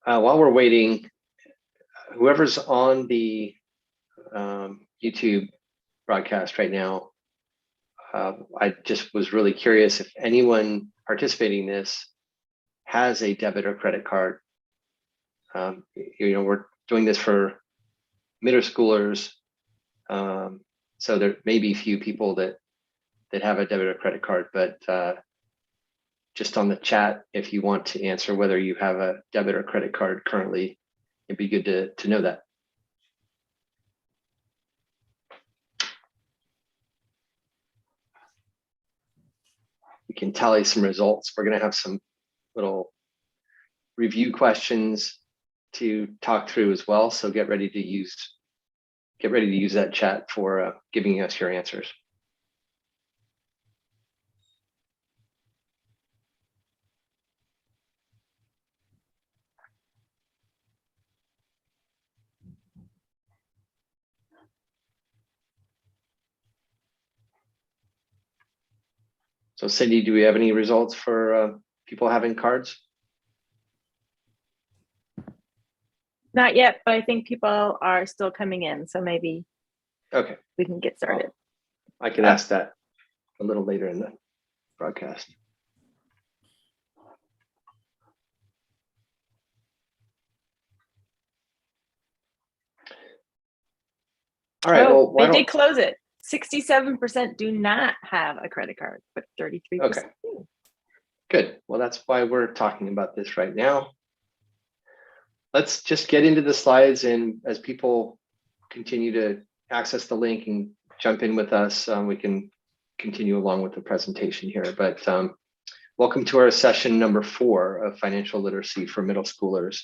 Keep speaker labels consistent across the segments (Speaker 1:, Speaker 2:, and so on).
Speaker 1: While we're waiting, whoever's on the YouTube broadcast right now, I just was really curious if anyone participating in this has a debit or credit card. We're doing this for middle schoolers, so there may be few people that have a debit or credit card, but just on the chat, if you want to answer whether you have a debit or credit card currently, it'd be good to know that. We can tally some results. We're going to have some little review questions to talk through as well. So get ready to use that chat for giving us your answers. So Cindy, do we have any results for people having cards?
Speaker 2: Not yet, but I think people are still coming in, so maybe
Speaker 1: okay,
Speaker 2: we can get started.
Speaker 1: I can ask that a little later in the broadcast. All right.
Speaker 2: Oh, well, they did close it. 67% do not have a credit card, but 33%
Speaker 1: okay.
Speaker 2: do.
Speaker 1: Good. Well, that's why we're talking about this right now. Let's just get into the slides, and as people continue to access the link and jump in with us, we can continue along with the presentation here. But welcome to our session number 4 of financial literacy for middle schoolers.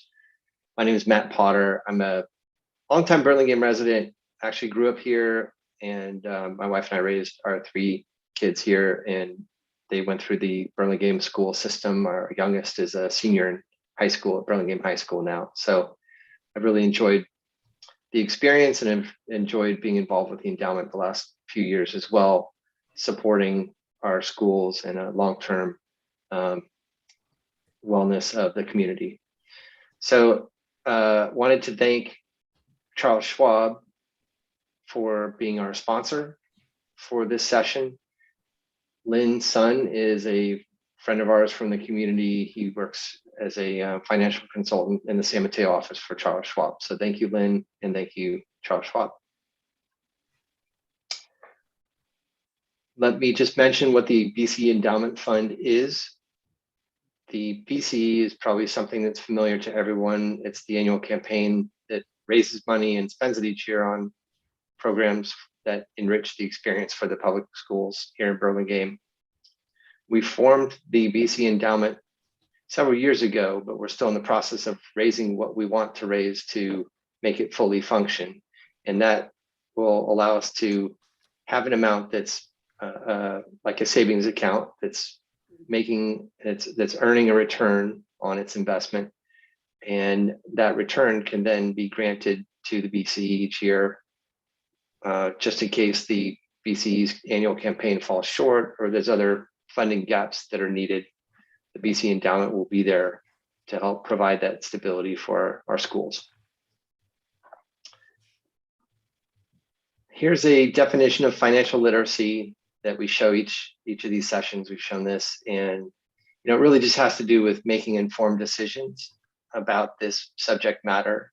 Speaker 1: My name is Matt Potter. I'm a longtime Burlingame resident. Actually grew up here, and my wife and I raised our 3 kids here, and they went through the Burlingame school system. Our youngest is a senior in high school at Burlingame High School now. So I've really enjoyed the experience, and have enjoyed being involved with the endowment the last few years as well, supporting our schools and a long-term wellness of the community. So wanted to thank Charles Schwab for being our sponsor for this session. Lynn's son is a friend of ours from the community. He works as a financial consultant in the San Mateo office for Charles Schwab. So thank you, Lynn, and thank you, Charles Schwab. Let me just mention what the BCE Endowment Fund is. The BCE is probably something that's familiar to everyone. It's the annual campaign that raises money and spends it each year on programs that enrich the experience for the public schools here in Burlingame. We formed the BCE Endowment several years ago, but we're still in the process of raising what we want to raise to make it fully function. And that will allow us to have an amount that's like a savings account that's earning a return on its investment. And that return can then be granted to the BCE each year, just in case the BCE's annual campaign falls short or there's other funding gaps that are needed. The BCE Endowment will be there to help provide that stability for our schools. Here's a definition of financial literacy that we show each of these sessions. We've shown this, and it really just has to do with making informed decisions about this subject matter.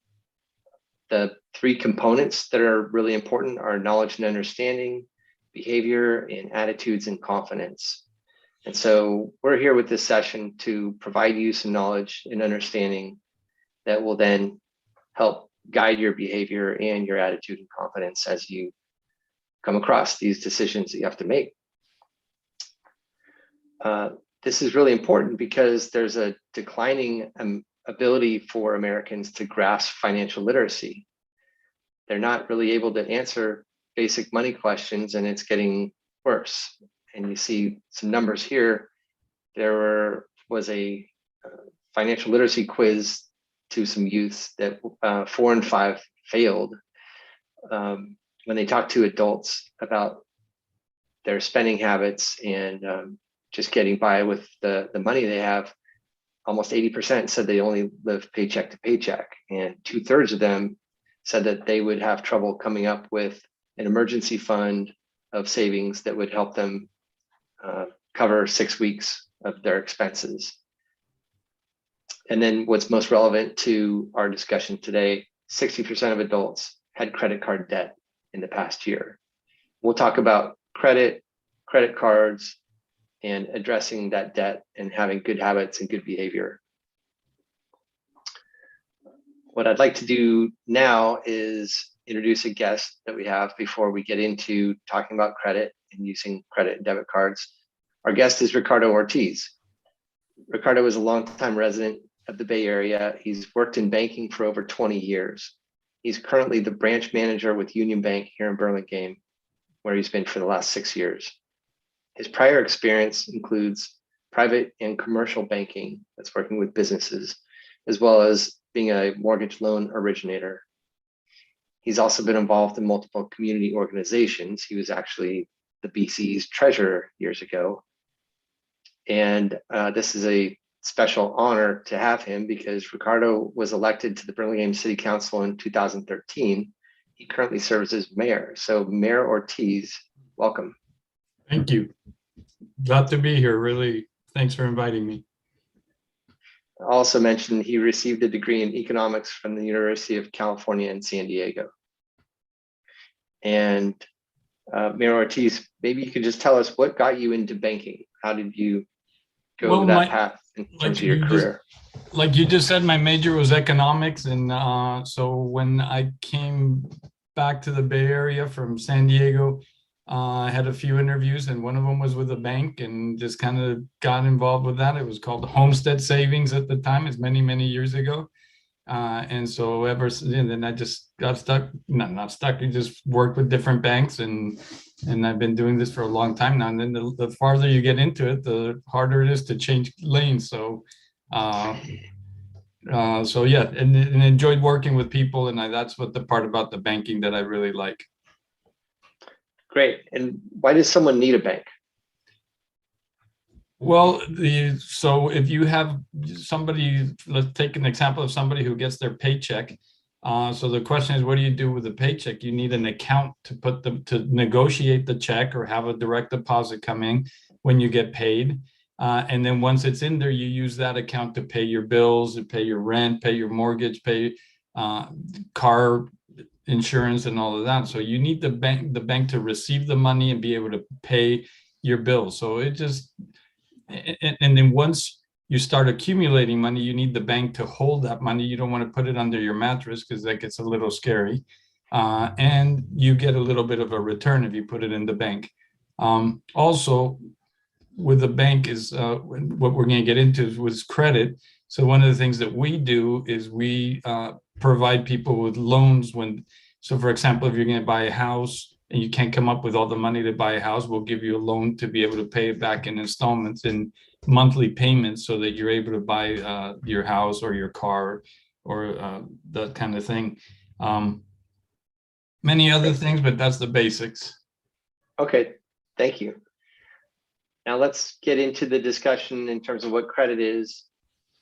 Speaker 1: The 3 components that are really important are knowledge and understanding, behavior, and attitudes and confidence. And so we're here with this session to provide you some knowledge and understanding that will then help guide your behavior and your attitude and confidence as you come across these decisions that you have to make. This is really important because there's a declining ability for Americans to grasp financial literacy. They're not really able to answer basic money questions, and it's getting worse. And you see some numbers here. There was a financial literacy quiz to some youths that 4 and 5 failed when they talked to adults about their spending habits and just getting by with the money they have. almost 80% said they only live paycheck to paycheck. And 2/3 of them said that they would have trouble coming up with an emergency fund of savings that would help them cover 6 weeks of their expenses. And then what's most relevant to our discussion today, 60% of adults had credit card debt in the past year. We'll talk about credit cards, and addressing that debt and having good habits and good behavior. What I'd like to do now is introduce a guest that we have before we get into talking about credit and using credit and debit cards. Our guest is Ricardo Ortiz. Ricardo is a longtime resident of the Bay Area. He's worked in banking for over 20 years. He's currently the branch manager with Union Bank here in Burlingame, where he's been for the last 6 years. His prior experience includes private and commercial banking, that's working with businesses, as well as being a mortgage loan originator. He's also been involved in multiple community organizations. He was actually the BCE's treasurer years ago. And this is a special honor to have him because Ricardo was elected to the Burlingame City Council in 2013. He currently serves as mayor. So Mayor Ortiz, welcome.
Speaker 3: Thank you. Glad to be here. Really, thanks for inviting me.
Speaker 1: I also mentioned he received a degree in economics from the University of California in San Diego. And Mayor Ortiz, maybe you could just tell us what got you into banking? How did you go that path in terms of your career?
Speaker 3: Like you just said, my major was economics. And so when I came back to the Bay Area from San Diego, I had a few interviews, and one of them was with a bank, and just kind of got involved with that. It was called Homestead Savings at the time. It's many, many years ago. And so ever since then, I just got stuck, not stuck. I just worked with different banks, and I've been doing this for a long time now. And then the farther you get into it, the harder it is to change lanes. So yeah, and enjoyed working with people, and that's what the part about the banking that I really like.
Speaker 1: Great. And why does someone need a bank?
Speaker 3: Well, so if you have somebody, let's take an example of somebody who gets their paycheck. So the question is, what do you do with the paycheck? You need an account to put them to negotiate the check or have a direct deposit come in when you get paid. And then once it's in there, you use that account to pay your bills, to pay your rent, pay your mortgage, pay car insurance and all of that. So you need the bank to receive the money and be able to pay your bills. So it just, and then once you start accumulating money, you need the bank to hold that money. You don't want to put it under your mattress because that gets a little scary. And you get a little bit of a return if you put it in the bank. Also, with the bank is what we're going to get into was credit. So one of the things that we do is we provide people with loans so for example, if you're going to buy a house and you can't come up with all the money to buy a house, we'll give you a loan to be able to pay it back in installments and monthly payments so that you're able to buy your house or your car or that kind of thing. Many other things, but that's the basics.
Speaker 1: Okay, thank you. Now let's get into the discussion in terms of what credit is.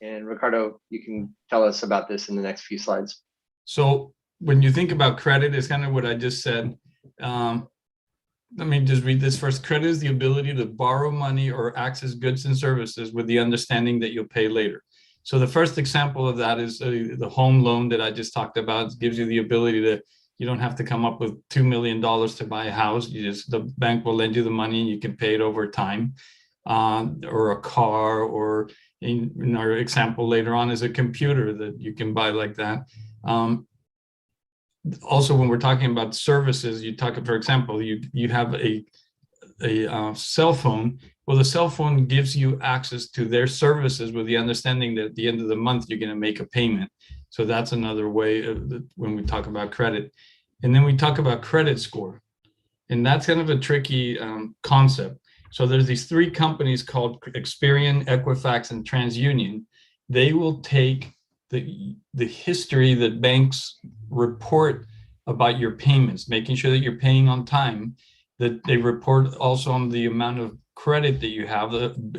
Speaker 1: And Ricardo, you can tell us about this in the next few slides.
Speaker 3: So when you think about credit, it's kind of what I just said. Let me just read this first. Credit is the ability to borrow money or access goods and services with the understanding that you'll pay later. So the first example of that is the home loan that I just talked about. It gives you the ability you don't have to come up with $2 million to buy a house. The bank will lend you the money and you can pay it over time, or a car, or in our example later on is a computer that you can buy like that. Also, when we're talking about services, for example, you have a cell phone. Well, the cell phone gives you access to their services with the understanding that at the end of the month, you're going to make a payment. So that's another way when we talk about credit. And then we talk about credit score. And that's kind of a tricky concept. So there's these three companies called Experian, Equifax, and TransUnion. They will take the history that banks report about your payments, making sure that you're paying on time, that they report also on the amount of credit that you have,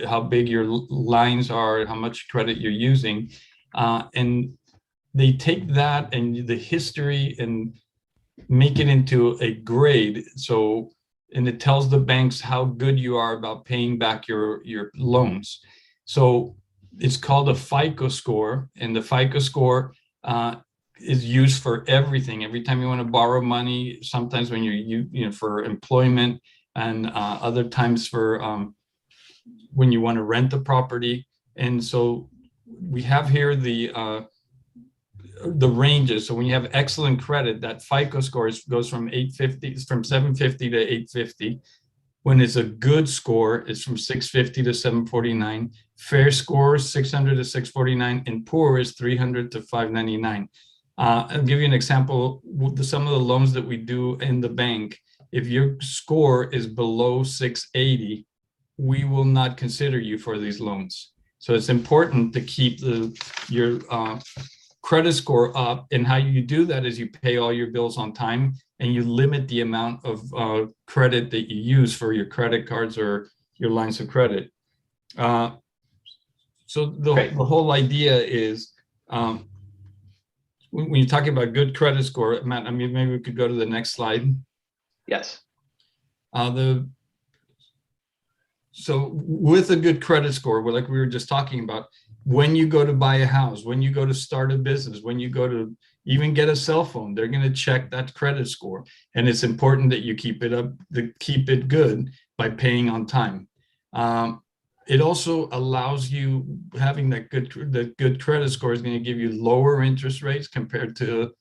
Speaker 3: how big your lines are, how much credit you're using. And they take that and the history and make it into a grade. So, and it tells the banks how good you are about paying back your loans. So it's called a FICO score, and the FICO score is used for everything. Every time you want to borrow money, sometimes when you know, for employment, and other times for when you want to rent a property. And so we have here the ranges. So when you have excellent credit, that FICO score goes from 850, from 750 to 850. When it's a good score, it's from 650 to 749. Fair score, 600 to 649, and poor is 300 to 599. I'll give you an example. Some of the loans that we do in the bank, if your score is below 680, we will not consider you for these loans. So it's important to keep your credit score up, and how you do that is you pay all your bills on time, and you limit the amount of credit that you use for your credit cards or your lines of credit. So the whole idea is, when you're talking about good credit score, Matt, I mean, maybe we could go to the next slide.
Speaker 1: Yes.
Speaker 3: So with a good credit score, like we were just talking about, when you go to buy a house, when you go to start a business, when you go to even get a cell phone, they're going to check that credit score. And it's important that you keep it up, keep it good by paying on time. It also allows you, having that good credit score is going to give you lower interest rates compared to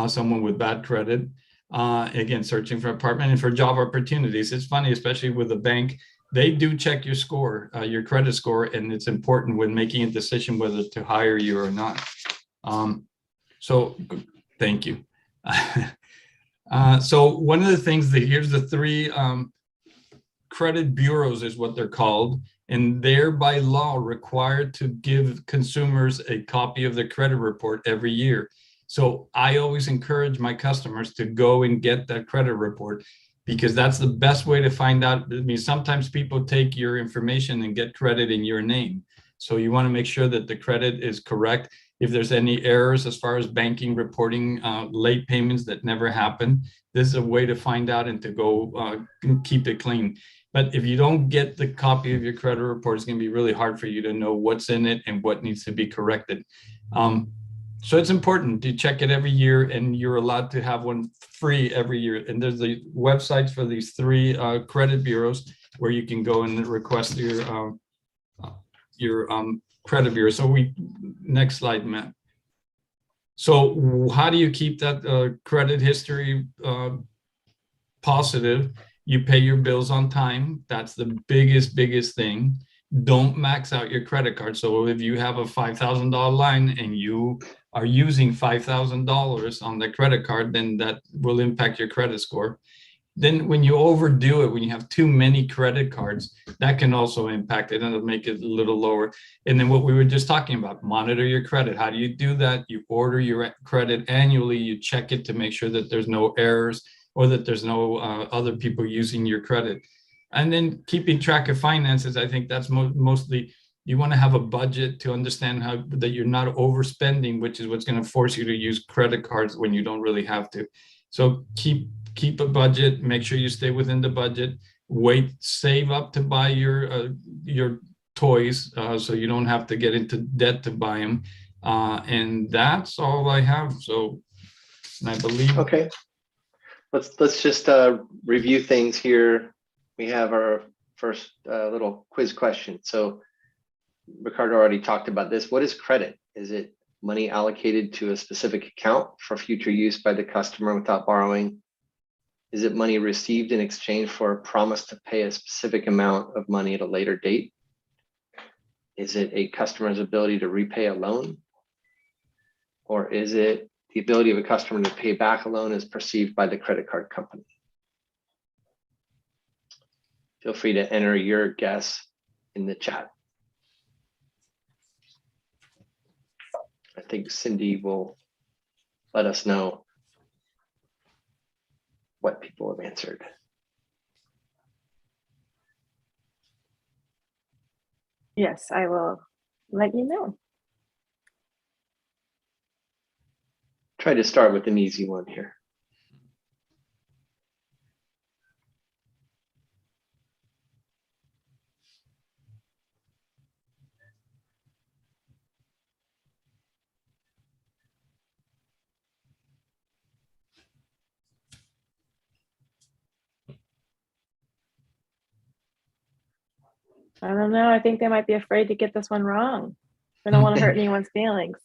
Speaker 3: someone with bad credit. Again, searching for an apartment and for job opportunities. It's funny, especially with the bank, they do check your score, your credit score, and it's important when making a decision whether to hire you or not. So thank you. So one of the things that, here's the three credit bureaus is what they're called, and they're by law required to give consumers a copy of their credit report every year. So I always encourage my customers to go and get that credit report, because that's the best way to find out. I mean, sometimes people take your information and get credit in your name. So you want to make sure that the credit is correct. If there's any errors as far as banking reporting late payments that never happen, this is a way to find out and to go keep it clean. But if you don't get the copy of your credit report, it's going to be really hard for you to know what's in it and what needs to be corrected. So it's important to check it every year, and you're allowed to have one free every year. And there's the websites for these three credit bureaus where you can go and request your credit bureau. So next slide, Matt. So how do you keep that credit history positive? You pay your bills on time. That's the biggest thing. Don't max out your credit card. So if you have a $5,000 line and you are using $5,000 on the credit card, then that will impact your credit score. Then when you overdo it, when you have too many credit cards, that can also impact it, and it'll make it a little lower. And then what we were just talking about, monitor your credit. How do you do that? You order your credit annually. You check it to make sure that there's no errors or that there's no other people using your credit. And then keeping track of finances, I think that's mostly, you want to have a budget to understand how that you're not overspending, which is what's going to force you to use credit cards when you don't really have to. So keep a budget, make sure you stay within the budget, save up to buy your toys so you don't have to get into debt to buy them. And that's all I have. So I believe.
Speaker 1: Okay. Let's just review things here. We have our first little quiz question. So Ricardo already talked about this. What is credit? Is it money allocated to a specific account for future use by the customer without borrowing? Is it money received in exchange for a promise to pay a specific amount of money at a later date? Is it a customer's ability to repay a loan? Or is it the ability of a customer to pay back a loan as perceived by the credit card company? Feel free to enter your guess in the chat. I think Cindy will let us know what people have answered.
Speaker 2: Yes, I will let you know.
Speaker 1: Try to start with an easy one here.
Speaker 2: I don't know. I think they might be afraid to get this one wrong. They don't want to hurt anyone's feelings.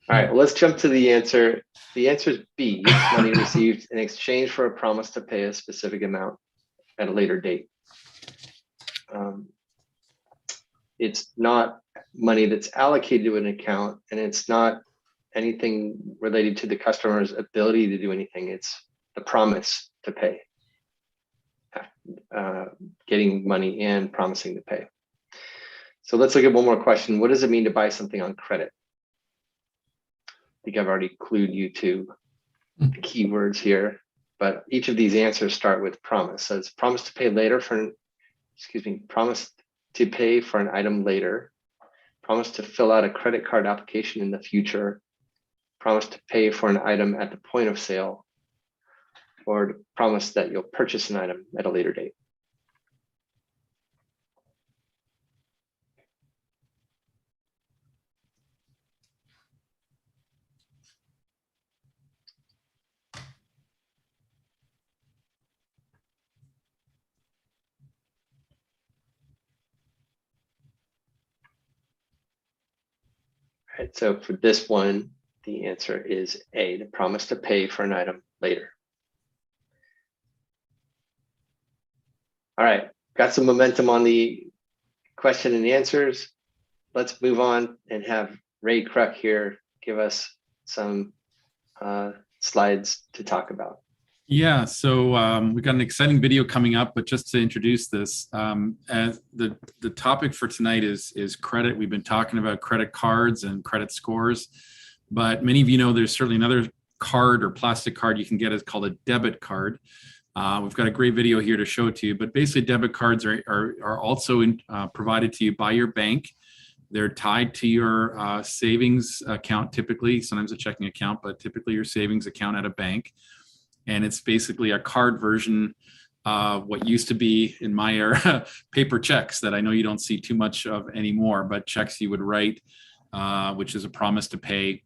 Speaker 1: All right, well, let's jump to the answer. The answer is B, money received in exchange for a promise to pay a specific amount at a later date. It's not money that's allocated to an account, and it's not anything related to the customer's ability to do anything. It's the promise to pay, getting money and promising to pay. So let's look at one more question. What does it mean to buy something on credit? I think I've already clued you to the keywords here, but each of these answers start with promise. So it's promise to pay later for, promise to pay for an item later, promise to fill out a credit card application in the future, promise to pay for an item at the point of sale, or promise that you'll purchase an item at a later date. All right, so for this one, the answer is A, the promise to pay for an item later. All right, got some momentum on the question and answers. Let's move on and have Ray Kruk here give us some slides to talk about.
Speaker 4: Yeah, so we've got an exciting video coming up, but just to introduce this, as the topic for tonight is credit. We've been talking about credit cards and credit scores, but many of you know there's certainly another card or plastic card you can get. It's called a debit card. We've got a great video here to show it to you, but basically debit cards are also provided to you by your bank. They're tied to your savings account typically, sometimes a checking account, but typically your savings account at a bank. And it's basically a card version of what used to be in my era, paper checks that I know you don't see too much of anymore, but checks you would write, which is a promise to pay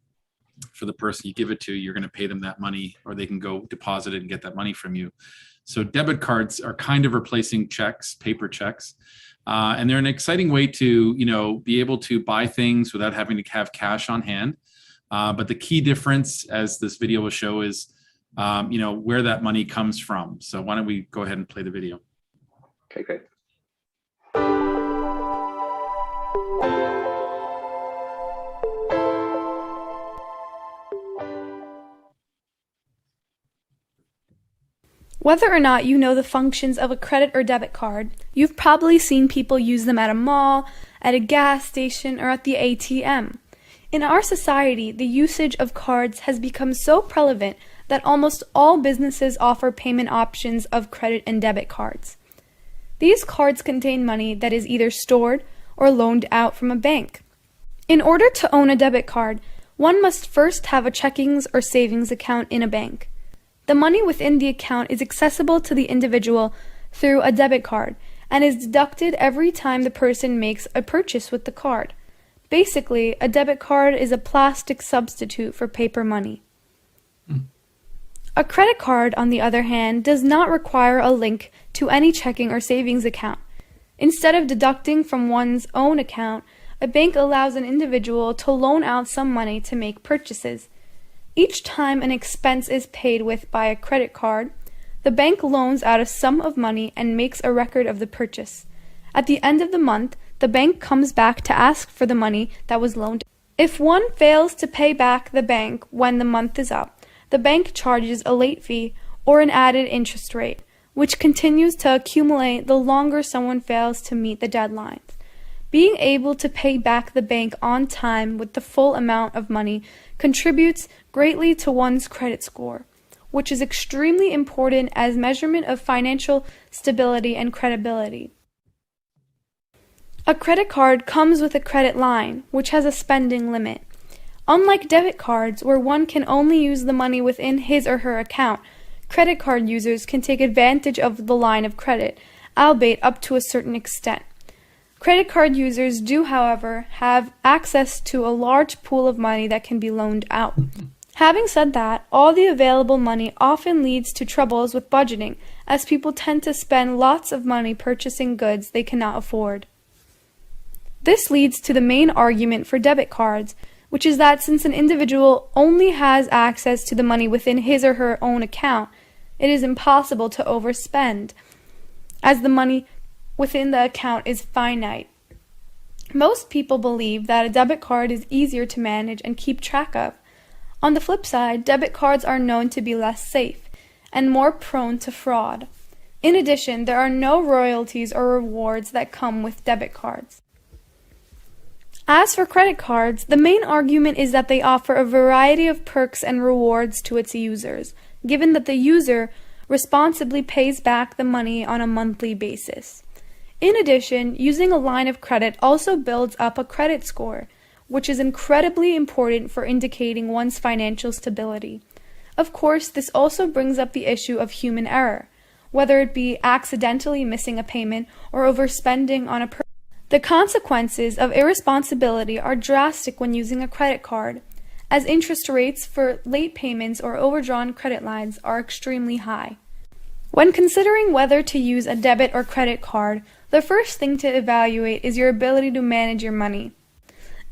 Speaker 4: for the person you give it to. You're going to pay them that money, or they can go deposit it and get that money from you. So debit cards are kind of replacing checks, paper checks. And they're an exciting way to, be able to buy things without having to have cash on hand. But the key difference, as this video will show, is where that money comes from. So why don't we go ahead and play the video?
Speaker 1: Okay, great.
Speaker 5: Whether or not you know the functions of a credit or debit card, you've probably seen people use them at a mall, at a gas station, or at the ATM. In our society, the usage of cards has become so prevalent that almost all businesses offer payment options of credit and debit cards. These cards contain money that is either stored or loaned out from a bank. In order to own a debit card, one must first have a checkings or savings account in a bank. The money within the account is accessible to the individual through a debit card and is deducted every time the person makes a purchase with the card. Basically, a debit card is a plastic substitute for paper money. A credit card, on the other hand, does not require a link to any checking or savings account. Instead of deducting from one's own account, a bank allows an individual to loan out some money to make purchases. Each time an expense is paid with by a credit card, the bank loans out a sum of money and makes a record of the purchase. At the end of the month, the bank comes back to ask for the money that was loaned. If one fails to pay back the bank when the month is up, the bank charges a late fee or an added interest rate, which continues to accumulate the longer someone fails to meet the deadlines. Being able to pay back the bank on time with the full amount of money contributes greatly to one's credit score, which is extremely important as measurement of financial stability and credibility. A credit card comes with a credit line, which has a spending limit. Unlike debit cards, where one can only use the money within his or her account, credit card users can take advantage of the line of credit, albeit up to a certain extent. Credit card users do, however, have access to a large pool of money that can be loaned out. Having said that, all the available money often leads to troubles with budgeting, as people tend to spend lots of money purchasing goods they cannot afford. This leads to the main argument for debit cards, which is that since an individual only has access to the money within his or her own account, it is impossible to overspend, as the money within the account is finite. Most people believe that a debit card is easier to manage and keep track of. On the flip side, debit cards are known to be less safe and more prone to fraud. In addition, there are no royalties or rewards that come with debit cards. As for credit cards, the main argument is that they offer a variety of perks and rewards to its users, given that the user responsibly pays back the money on a monthly basis. In addition, using a line of credit also builds up a credit score, which is incredibly important for indicating one's financial stability. Of course, this also brings up the issue of human error, whether it be accidentally missing a payment or overspending on a purchase. The consequences of irresponsibility are drastic when using a credit card, as interest rates for late payments or overdrawn credit lines are extremely high. When considering whether to use a debit or credit card, the first thing to evaluate is your ability to manage your money.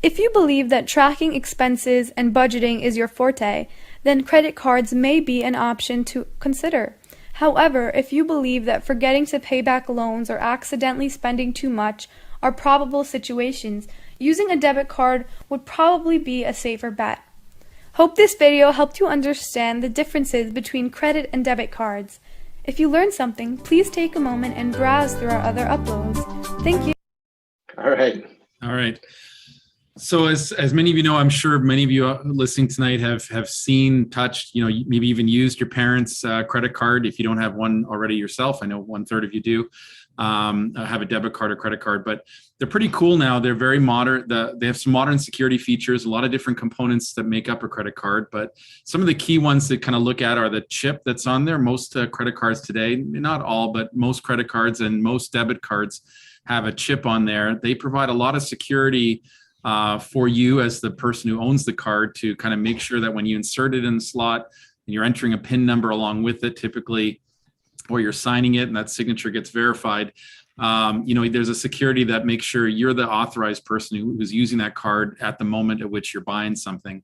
Speaker 5: If you believe that tracking expenses and budgeting is your forte, then credit cards may be an option to consider. However, if you believe that forgetting to pay back loans or accidentally spending too much are probable situations, using a debit card would probably be a safer bet. Hope this video helped you understand the differences between credit and debit cards. If you learned something, please take a moment and browse through our other uploads. Thank you.
Speaker 1: All right.
Speaker 4: All right. So as many of you know, I'm sure many of you listening tonight have seen, touched, maybe even used your parents' credit card. If you don't have one already yourself, I know 1/3 of you do. Have a debit card or credit card, but they're pretty cool now. They're very modern. They have some modern security features, a lot of different components that make up a credit card. But some of the key ones to kind of look at are the chip that's on there. Most credit cards today, not all, but most credit cards and most debit cards have a chip on there. They provide a lot of security for you as the person who owns the card to kind of make sure that when you insert it in the slot and you're entering a PIN number along with it, typically, or you're signing it and that signature gets verified, there's a security that makes sure you're the authorized person who's using that card at the moment at which you're buying something.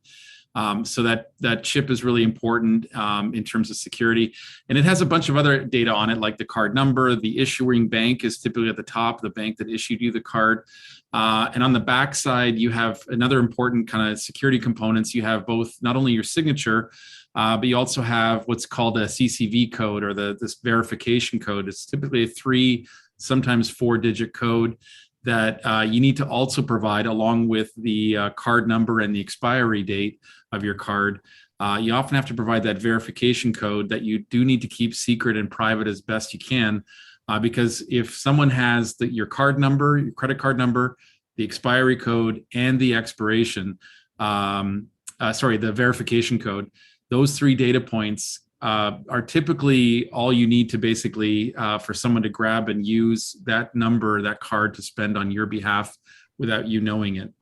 Speaker 4: So that chip is really important in terms of security. And it has a bunch of other data on it, like the card number. The issuing bank is typically at the top, the bank that issued you the card. And on the back side, you have another important kind of security components. You have both not only your signature, but you also have what's called a CCV code, or this verification code. It's typically a 3, sometimes 4-digit code that you need to also provide along with the card number and the expiry date of your card. You often have to provide that verification code that you do need to keep secret and private as best you can, because if someone has your card number, your credit card number, the expiry code, and the expiration, the verification code, those 3 data points are typically all you need to basically for someone to grab and use that number, that card, to spend on your behalf without you knowing it.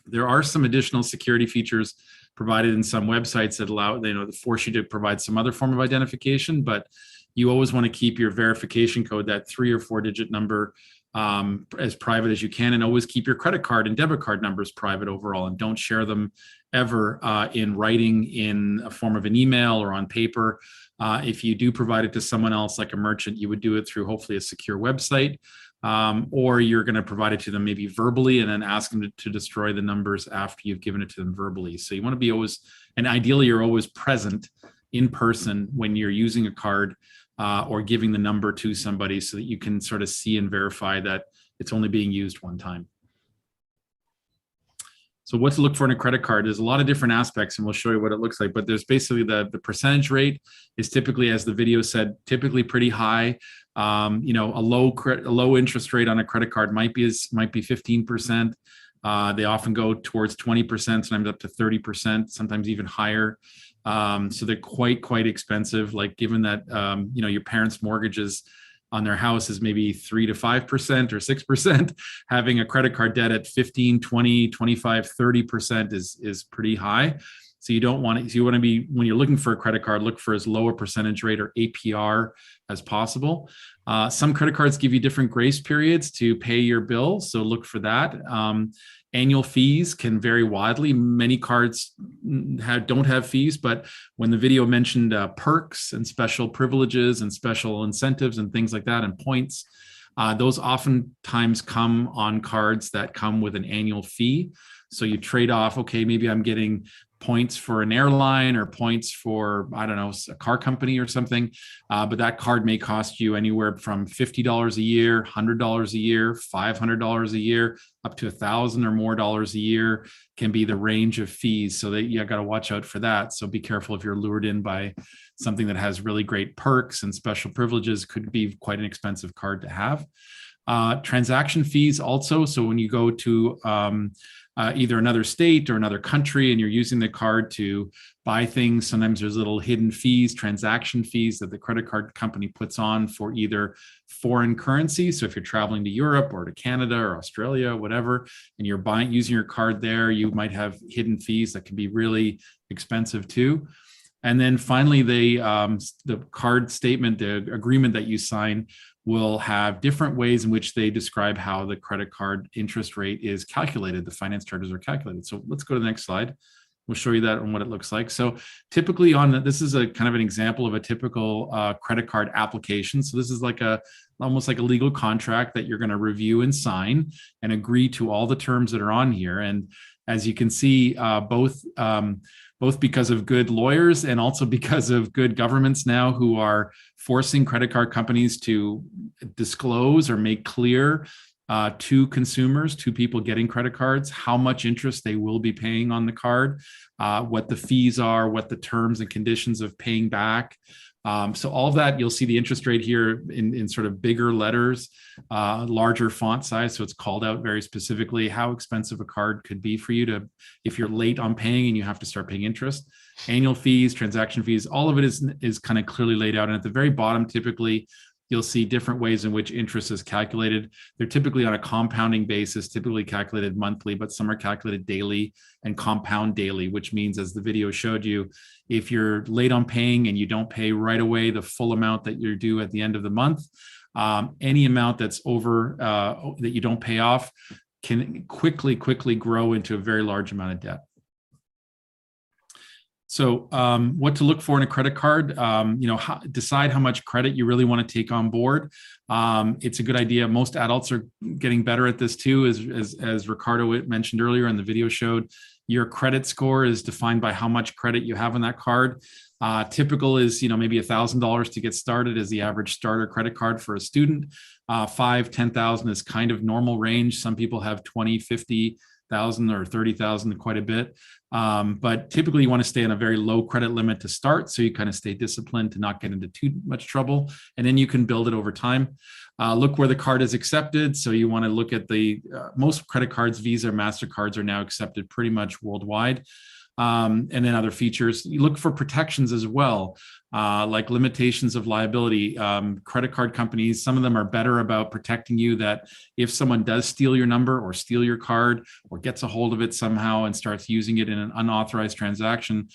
Speaker 4: There are some additional security features provided in some websites that allow, that force you to provide some other form of identification, but you always want to keep your verification code, that 3 or 4-digit number, as private as you can, and always keep your credit card and debit card numbers private overall, and don't share them ever in writing in a form of an email or on paper. If you do provide it to someone else, like a merchant, you would do it through hopefully a secure website, or you're going to provide it to them maybe verbally and then ask them to destroy the numbers after you've given it to them verbally. So you want to be always, and ideally you're always present in person when you're using a card or giving the number to somebody, so that you can sort of see and verify that it's only being used one time. So what to look for in a credit card, there's a lot of different aspects, and we'll show you what it looks like. But there's basically the percentage rate is typically, as the video said, typically pretty high. A low interest rate on a credit card might be 15%. They often go towards 20%, sometimes up to 30%, sometimes even higher. So they're quite expensive. Like given that your parents' mortgages on their house is maybe 3 to 5% or 6%, having a credit card debt at 15, 20, 25, 30% is pretty high. So you don't want it. So you want to be, when you're looking for a credit card, look for as low a percentage rate or APR as possible. Some credit cards give you different grace periods to pay your bill, so look for that. Annual fees can vary widely. Many cards don't have fees, but when the video mentioned perks and special privileges and special incentives and things like that and points, those oftentimes come on cards that come with an annual fee. So you trade off, okay, maybe I'm getting points for an airline or points for, I don't know, a car company or something. But that card may cost you anywhere from $50 a year, $100 a year, $500 a year, up to $1,000 or more dollars a year can be the range of fees. So that you got to watch out for that. So be careful if you're lured in by something that has really great perks and special privileges. Could be quite an expensive card to have. Transaction fees also. So when you go to either another state or another country and you're using the card to buy things, sometimes there's little hidden fees, transaction fees that the credit card company puts on for either foreign currency. So if you're traveling to Europe or to Canada or Australia, whatever, and you're using your card there, you might have hidden fees that can be really expensive too. And then finally, the card statement, the agreement that you sign, will have different ways in which they describe how the credit card interest rate is calculated, the finance charges are calculated. So let's go to the next slide. We'll show you that and what it looks like. So typically this is a kind of an example of a typical credit card application. So this is like almost like a legal contract that you're going to review and sign and agree to all the terms that are on here. And as you can see, both because of good lawyers and also because of good governments now who are forcing credit card companies to disclose or make clear to consumers, to people getting credit cards, how much interest they will be paying on the card, what the fees are, what the terms and conditions of paying back. So all of that, you'll see the interest rate here in sort of bigger letters, larger font size. So it's called out very specifically how expensive a card could be for you if you're late on paying and you have to start paying interest. Annual fees, transaction fees, all of it is kind of clearly laid out. And at the very bottom, typically, you'll see different ways in which interest is calculated. They're typically on a compounding basis, typically calculated monthly, but some are calculated daily and compound daily, which means, as the video showed you, if you're late on paying and you don't pay right away the full amount that you're due at the end of the month, any amount that's over that you don't pay off can quickly grow into a very large amount of debt. So what to look for in a credit card, decide how much credit you really want to take on board. It's a good idea. Most adults are getting better at this too, as Ricardo mentioned earlier and the video showed. Your credit score is defined by how much credit you have on that card. Typical is, maybe $1,000 to get started as the average starter credit card for a student. 5,000, 10,000 is kind of normal range. Some people have 20, 50,000 or 30,000, quite a bit. But typically you want to stay on a very low credit limit to start. So you kind of stay disciplined to not get into too much trouble. And then you can build it over time. Look where the card is accepted. So you want to look at most credit cards, Visa, MasterCards are now accepted pretty much worldwide. And then other features, you look for protections as well, like limitations of liability. Credit card companies, some of them are better about protecting you that if someone does steal your number or steal your card or gets a hold of it somehow and starts using it in an unauthorized transaction,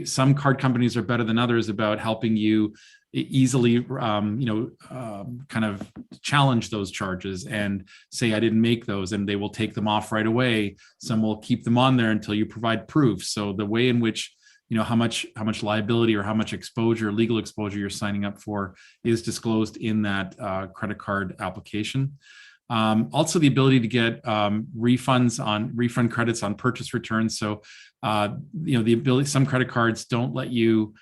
Speaker 4: some card companies are better than others about helping you easily, kind of challenge those charges and say, I didn't make those, and they will take them off right away. Some will keep them on there until you provide proof. So the way in which, how much liability or how much exposure, legal exposure you're signing up for is disclosed in that credit card application. Also the ability to get refund credits on purchase returns. So, the ability, some credit cards don't let you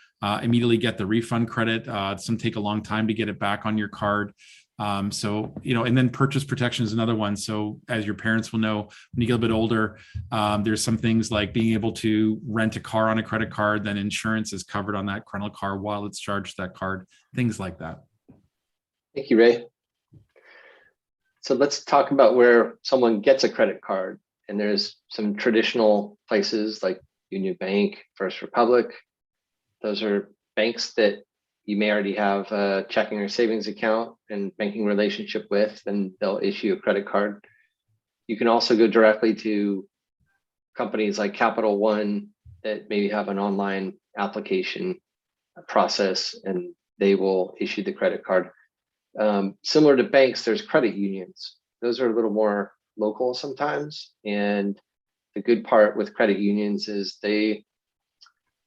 Speaker 4: immediately get the refund credit. Some take a long time to get it back on your card. So, and then purchase protection is another one. So as your parents will know, when you get a bit older, there's some things like being able to rent a car on a credit card, then insurance is covered on that rental car while it's charged to that card, things like that.
Speaker 1: Thank you, Ray. So let's talk about where someone gets a credit card. And there's some traditional places like Union Bank, First Republic. Those are banks that you may already have a checking or savings account and banking relationship with, and they'll issue a credit card. You can also go directly to companies like Capital One that maybe have an online application process, and they will issue the credit card. Similar to banks, there's credit unions. Those are a little more local sometimes. And the good part with credit unions is they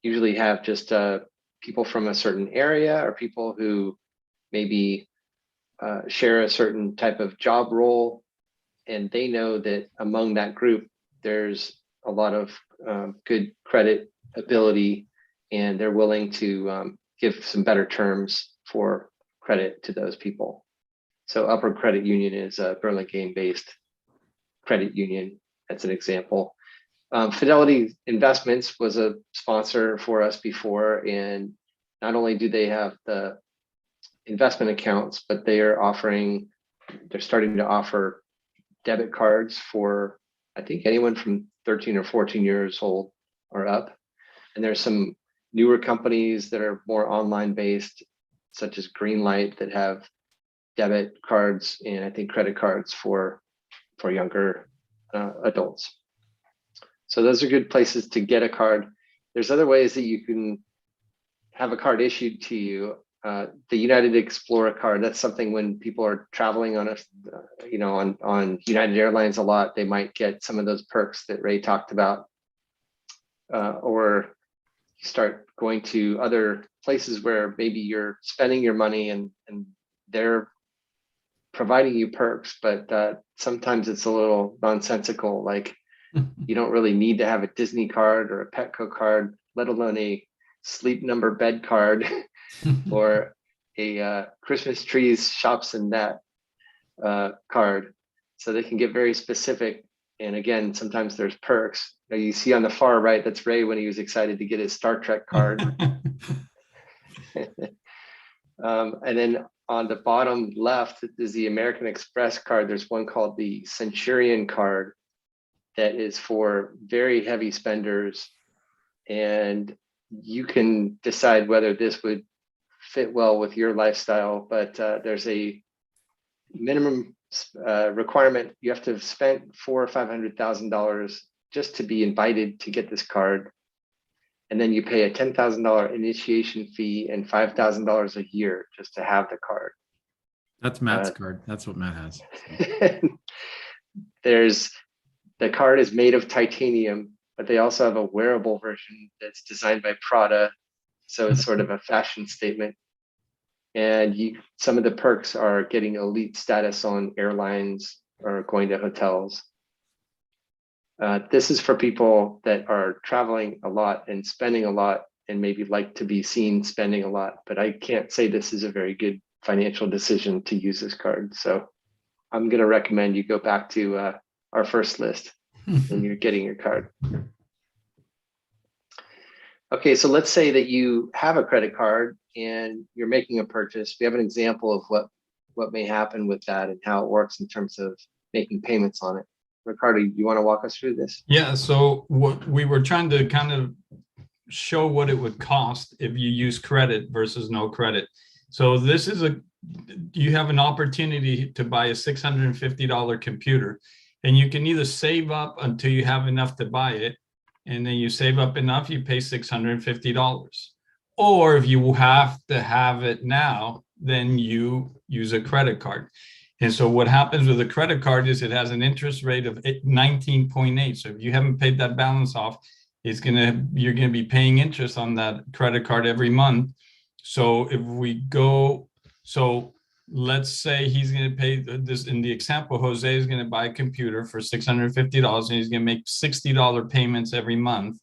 Speaker 1: usually have just people from a certain area or people who maybe share a certain type of job role. And they know that among that group, there's a lot of good credit ability, and they're willing to give some better terms for credit to those people. So Upward Credit Union is a Burlingame-based credit union. That's an example. Fidelity Investments was a sponsor for us before, and not only do they have the investment accounts, but they're starting to offer debit cards for, I think, anyone from 13 or 14 years old or up. And there's some newer companies that are more online based, such as Greenlight, that have debit cards and I think credit cards for younger adults. So those are good places to get a card. There's other ways that you can have a card issued to you. The United Explorer card, that's something when people are traveling on on United Airlines a lot, they might get some of those perks that Ray talked about. Or you start going to other places where maybe you're spending your money and they're providing you perks, but sometimes it's a little nonsensical. Like you don't really need to have a Disney card or a Petco card, let alone a Sleep Number bed card or a Christmas trees shops and that card. So they can get very specific. And again, sometimes there's perks. You see on the far right, that's Ray when he was excited to get his Star Trek card. And then on the bottom left is the American Express card. There's one called the Centurion card that is for very heavy spenders. And you can decide whether this would fit well with your lifestyle, but there's a minimum requirement. You have to have spent $400,000 or $500,000 just to be invited to get this card. And then you pay a $10,000 initiation fee and $5,000 a year just to have the card.
Speaker 4: That's Matt's card. That's what Matt has.
Speaker 1: The card is made of titanium, but they also have a wearable version that's designed by Prada. So it's sort of a fashion statement. And some of the perks are getting elite status on airlines or going to hotels. This is for people that are traveling a lot and spending a lot and maybe like to be seen spending a lot, but I can't say this is a very good financial decision to use this card. So I'm going to recommend you go back to our first list when you're getting your card. Okay, so let's say that you have a credit card and you're making a purchase. We have an example of what may happen with that and how it works in terms of making payments on it. Ricardo, you want to walk us through this?
Speaker 3: Yeah, so what we were trying to kind of show what it would cost if you use credit versus no credit. So this is you have an opportunity to buy a $650 computer, and you can either save up until you have enough to buy it, and then you save up enough, you pay $650. Or if you have to have it now, then you use a credit card. And so what happens with a credit card is it has an interest rate of 19.8. So if you haven't paid that balance off, you're going to be paying interest on that credit card every month. So if we go, so let's say he's going to pay this in the example, Jose is going to buy a computer for $650 and he's going to make $60 payments every month.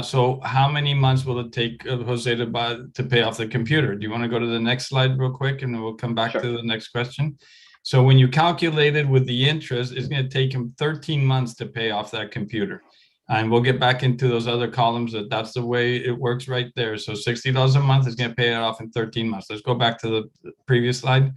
Speaker 3: So how many months will it take Jose to pay off the computer? Do you want to go to the next slide real quick, and then we'll come back
Speaker 1: Sure.
Speaker 3: to the next question? So when you calculate it with the interest, it's going to take him 13 months to pay off that computer. And we'll get back into those other columns. That's the way it works right there. So $60 a month is going to pay it off in 13 months. Let's go back to the previous slide.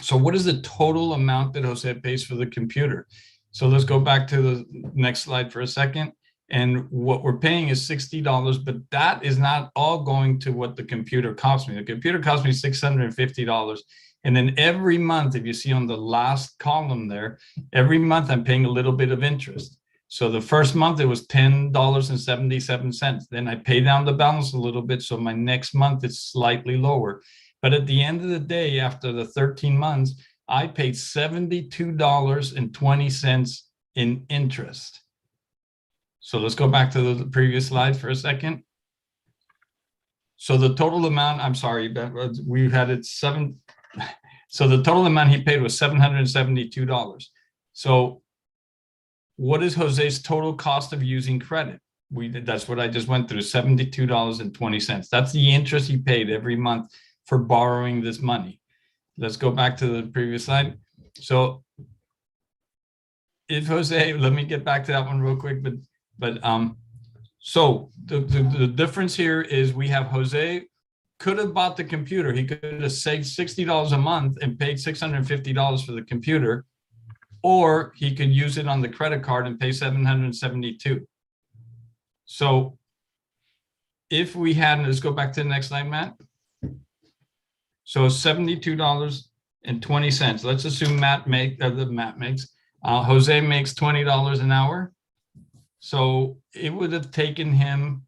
Speaker 3: So what is the total amount that Jose pays for the computer? So let's go back to the next slide for a second. And what we're paying is $60, but that is not all going to what the computer cost me. The computer cost me $650. And then every month, if you see on the last column there, every month I'm paying a little bit of interest. So the first month it was $10.77. Then I pay down the balance a little bit. So my next month it's slightly lower. But at the end of the day, after the 13 months, I paid $72.20 in interest. So let's go back to the previous slide for a second. So the total amount, I'm sorry, we had it so the total amount he paid was $772. So what is Jose's total cost of using credit? That's what I just went through, $72.20. That's the interest he paid every month for borrowing this money. Let's go back to the previous slide. So if Jose, let me get back to that one real quick, so the difference here is we have Jose could have bought the computer. He could have saved $60 a month and paid $650 for the computer, or he could use it on the credit card and pay $772. So if we had, let's go back to the next slide, Matt. So $72.20. Let's assume Jose makes $20 an hour. So it would have taken him,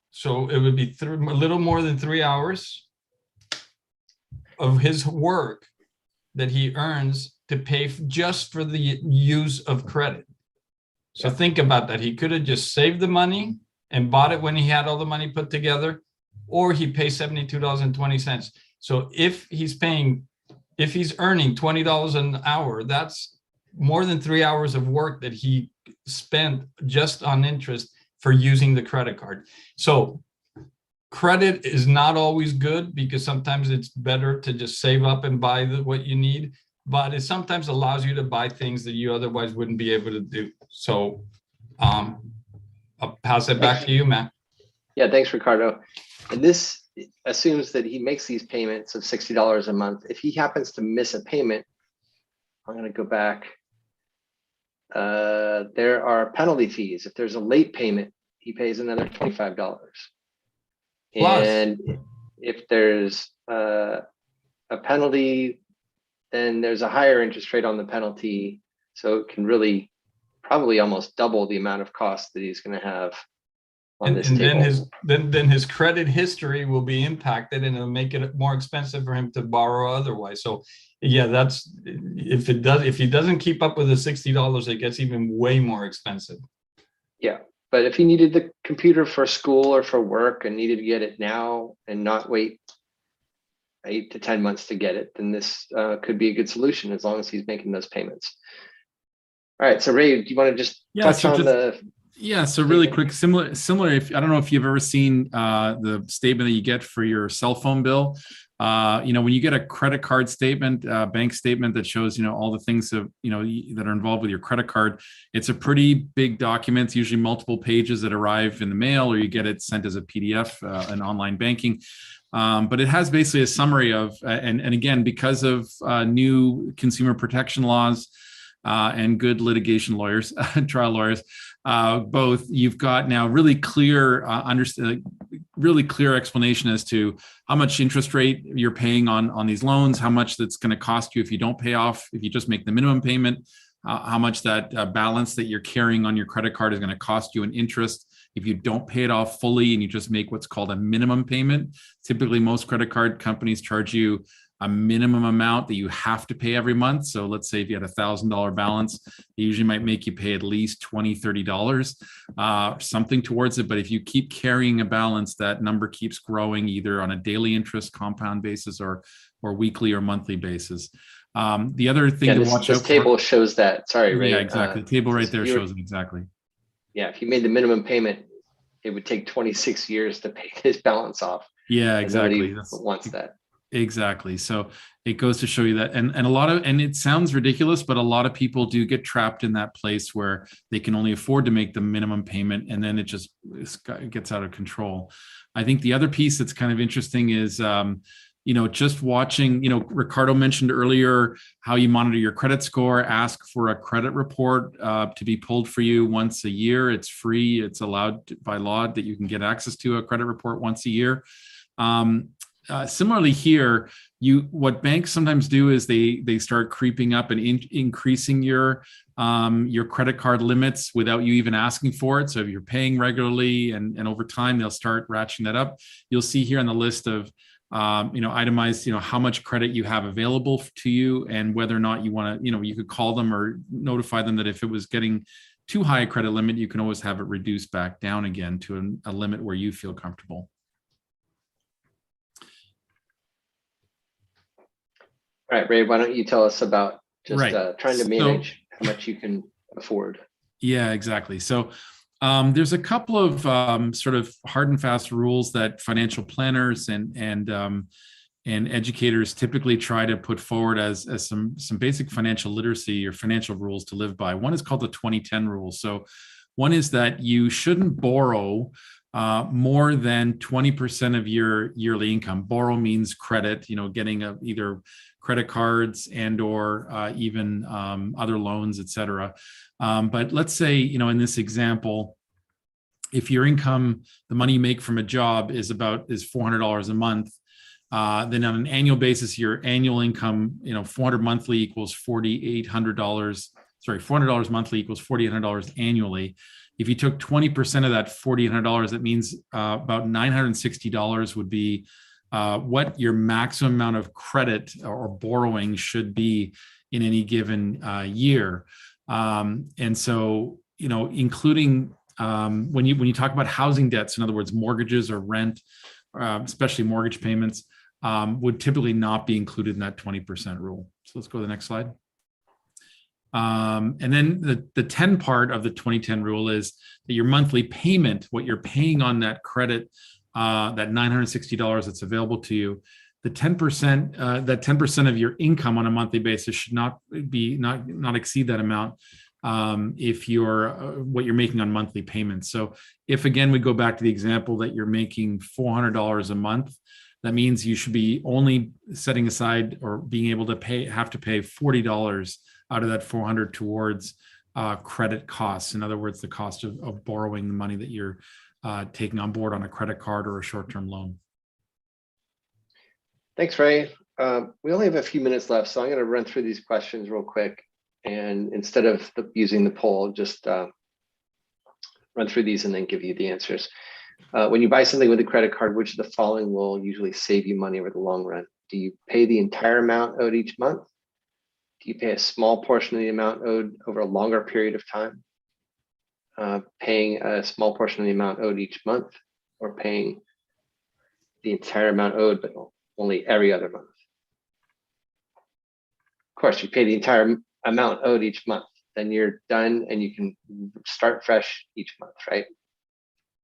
Speaker 3: so it would be a little more than 3 hours of his work that he earns to pay just for the use of credit. So think about that. He could have just saved the money and bought it when he had all the money put together, or he pays $72.20. So if he's earning $20 an hour, that's more than 3 hours of work that he spent just on interest for using the credit card. So credit is not always good, because sometimes it's better to just save up and buy what you need, but it sometimes allows you to buy things that you otherwise wouldn't be able to do. So I'll pass it back to you, Matt.
Speaker 1: Yeah, thanks, Ricardo. And this assumes that he makes these payments of $60 a month. If he happens to miss a payment, I'm going to go back. There are penalty fees. If there's a late payment, he pays another $25. And if there's a penalty, then there's a higher interest rate on the penalty. So it can really probably almost double the amount of cost that he's going to have on this table.
Speaker 3: Then his credit history will be impacted, and it'll make it more expensive for him to borrow otherwise. So yeah, that's if he doesn't keep up with the $60, it gets even way more expensive. Yeah.
Speaker 1: But if he needed the computer for school or for work and needed to get it now and not wait 8 to 10 months to get it, then this could be a good solution, as long as he's making those payments. All right, so Ray, do you want to just touch on the?
Speaker 4: Yeah, so really quick, similar. If I don't know if you've ever seen the statement that you get for your cell phone bill. When you get a credit card statement, bank statement that shows, all the things that are involved with your credit card, it's a pretty big document. It's usually multiple pages that arrive in the mail, or you get it sent as a PDF, an online banking. But it has basically a summary of, and again, because of new consumer protection laws and good litigation lawyers, trial lawyers, both, you've got now really clear explanation as to how much interest rate you're paying on these loans, how much that's going to cost you if you don't pay off, if you just make the minimum payment, how much that balance that you're carrying on your credit card is going to cost you in interest if you don't pay it off fully and you just make what's called a minimum payment. Typically, most credit card companies charge you a minimum amount that you have to pay every month. So let's say if you had $1,000 balance, they usually might make you pay at least $20, $30, something towards it. But if you keep carrying a balance, that number keeps growing either on a daily interest compound basis or weekly or monthly basis. The other thing
Speaker 1: Yeah,
Speaker 4: to
Speaker 1: this,
Speaker 4: watch
Speaker 1: this
Speaker 4: out
Speaker 1: table
Speaker 4: for.
Speaker 1: shows that. Sorry, Ray.
Speaker 4: Yeah, exactly. The table right
Speaker 1: if
Speaker 4: there
Speaker 1: you were-
Speaker 4: shows it exactly.
Speaker 1: Yeah, if you made the minimum payment, it would take 26 years to pay this balance off.
Speaker 4: Yeah,
Speaker 1: And
Speaker 4: exactly.
Speaker 1: nobody wants that.
Speaker 4: Exactly. So it goes to show you that, and a lot of, and it sounds ridiculous, but a lot of people do get trapped in that place where they can only afford to make the minimum payment, and then it gets out of control. I think the other piece that's kind of interesting is, just watching, Ricardo mentioned earlier how you monitor your credit score, ask for a credit report to be pulled for you once a year. It's free. It's allowed by law that you can get access to a credit report once a year. Similarly here, what banks sometimes do is they start creeping up and increasing your credit card limits without you even asking for it. So if you're paying regularly and over time, they'll start ratcheting that up. You'll see here on the list of itemized, how much credit you have available to you, and whether or not you want to, you could call them or notify them that if it was getting too high a credit limit, you can always have it reduced back down again to a limit where you feel comfortable.
Speaker 1: All right, Ray, why don't you tell us about just
Speaker 4: Right.
Speaker 1: trying to manage how much you can afford?
Speaker 4: Yeah, exactly. So there's a couple of sort of hard and fast rules that financial planners and educators typically try to put forward as some basic financial literacy or financial rules to live by. One is called the 20-10 rule. So one is that you shouldn't borrow more than 20% of your yearly income. Borrow means credit, getting either credit cards and or even other loans, et cetera. But let's say, in this example, if your income, the money you make from a job is $400 a month, then on an annual basis, your annual income, 400 monthly equals $4,800. Sorry, $400 monthly equals $4,800 annually. If you took 20% of that $4,800, that means about $960 would be what your maximum amount of credit or borrowing should be in any given year. And so, including when you talk about housing debts, in other words, mortgages or rent, especially mortgage payments, would typically not be included in that 20% rule. So let's go to the next slide. And then the 10 part of the 20-10 rule is that your monthly payment, what you're paying on that credit, that $960 that's available to you, the 10%, that 10% of your income on a monthly basis should not exceed that amount if you're what you're making on monthly payments. So if again we go back to the example that you're making $400 a month, that means you should be only setting aside or being able to have to pay $40 out of that 400 towards credit costs. In other words, the cost of borrowing the money that you're taking on board on a credit card or a short-term loan.
Speaker 1: Thanks, Ray. We only have a few minutes left, so I'm going to run through these questions real quick. And instead of using the poll, just run through these and then give you the answers. When you buy something with a credit card, which of the following will usually save you money over the long run? Do you pay the entire amount owed each month? Do you pay a small portion of the amount owed over a longer period of time? Paying a small portion of the amount owed each month, or paying the entire amount owed, but only every other month? Of course, you pay the entire amount owed each month, then you're done and you can start fresh each month, right?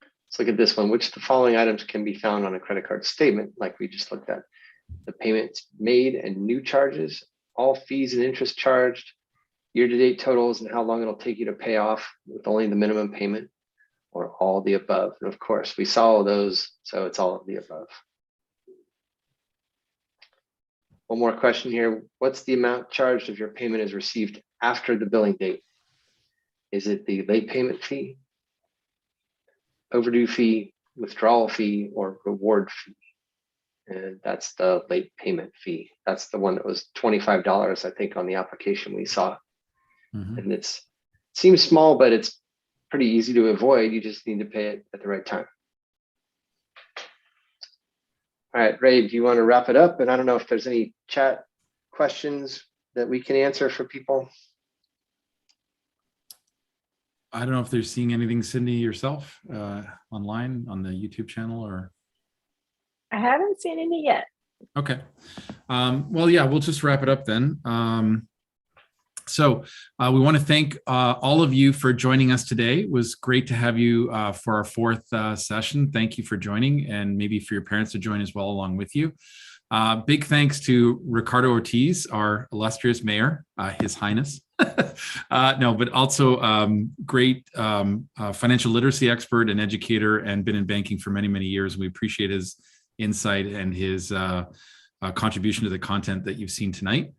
Speaker 1: Let's look at this one. Which of the following items can be found on a credit card statement, like we just looked at? The payments made and new charges, all fees and interest charged, year-to-date totals, and how long it'll take you to pay off with only the minimum payment, or all the above. And of course, we saw all those, so it's all of the above. One more question here. What's the amount charged if your payment is received after the billing date? Is it the late payment fee, overdue fee, withdrawal fee, or reward fee? And that's the late payment fee. That's the one that was $25, I think, on the application we saw. Mm-hmm. And it seems small, but it's pretty easy to avoid. You just need to pay it at the right time. All right, Ray, do you want to wrap it up? And I don't know if there's any chat questions that we can answer for people.
Speaker 4: I don't know if they're seeing anything, Cindy, yourself online on the YouTube channel, or.
Speaker 2: I haven't seen any yet.
Speaker 4: Okay. Well, yeah, we'll just wrap it up then. So we want to thank all of you for joining us today. It was great to have you for our fourth session. Thank you for joining, and maybe for your parents to join as well along with you. Big thanks to Ricardo Ortiz, our illustrious mayor, His Highness. No, but also great financial literacy expert and educator, and been in banking for many, many years. We appreciate his insight and his contribution to the content that you've seen tonight.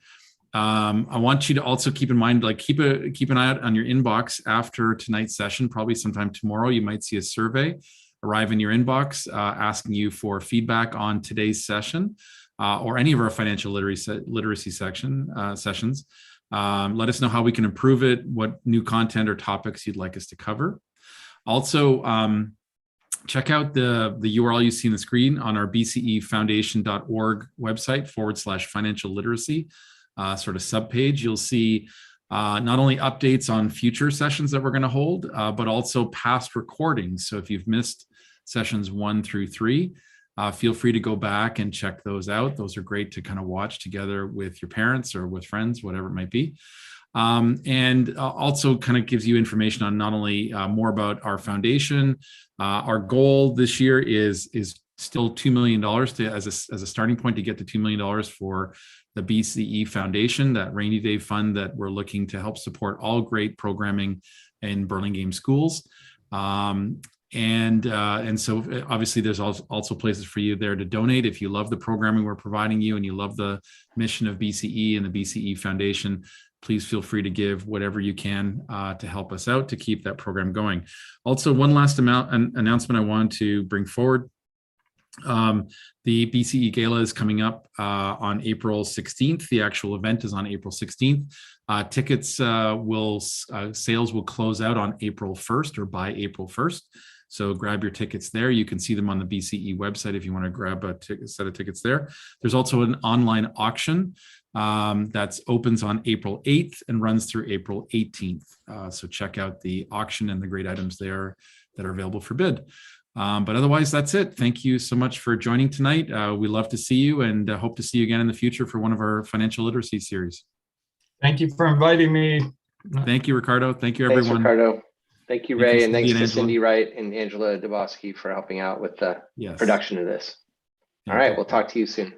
Speaker 4: I want you to also keep in mind, like keep an eye out on your inbox after tonight's session. Probably sometime tomorrow, you might see a survey arrive in your inbox asking you for feedback on today's session or any of our financial literacy sessions. Let us know how we can improve it, what new content or topics you'd like us to cover. Also, check out the URL you see on the screen on our bcefoundation.org website /financial literacy. Sort of subpage. You'll see not only updates on future sessions that we're going to hold, but also past recordings. So if you've missed sessions 1 through 3, feel free to go back and check those out. Those are great to kind of watch together with your parents or with friends, whatever it might be. And also kind of gives you information on not only more about our foundation. Our goal this year is still $2 million as a starting point to get to $2 million for the BCE Foundation, that rainy day fund that we're looking to help support all great programming in Burlingame schools. And so obviously there's also places for you there to donate. If you love the programming we're providing you and you love the mission of BCE and the BCE Foundation, please feel free to give whatever you can to help us out to keep that program going. Also, one last announcement I want to bring forward. The BCE Gala is coming up on April 16th. The actual event is on April 16th. Tickets sales will close out on April 1st or by April 1st. So grab your tickets there. You can see them on the BCE website if you want to grab a set of tickets there. There's also an online auction that opens on April 8th and runs through April 18th. So check out the auction and the great items there that are available for bid. But otherwise, that's it. Thank you so much for joining tonight. We love to see you and hope to see you again in the future for one of our financial literacy series.
Speaker 3: Thank you for inviting me.
Speaker 4: Thank you, Ricardo. Thank you, everyone.
Speaker 1: Thanks, Ricardo. Thank you, Ray. And thanks to
Speaker 4: Angela.
Speaker 1: Cindy Wright and Angela Dubosky for helping out with the production of this. All right, we'll talk to you soon.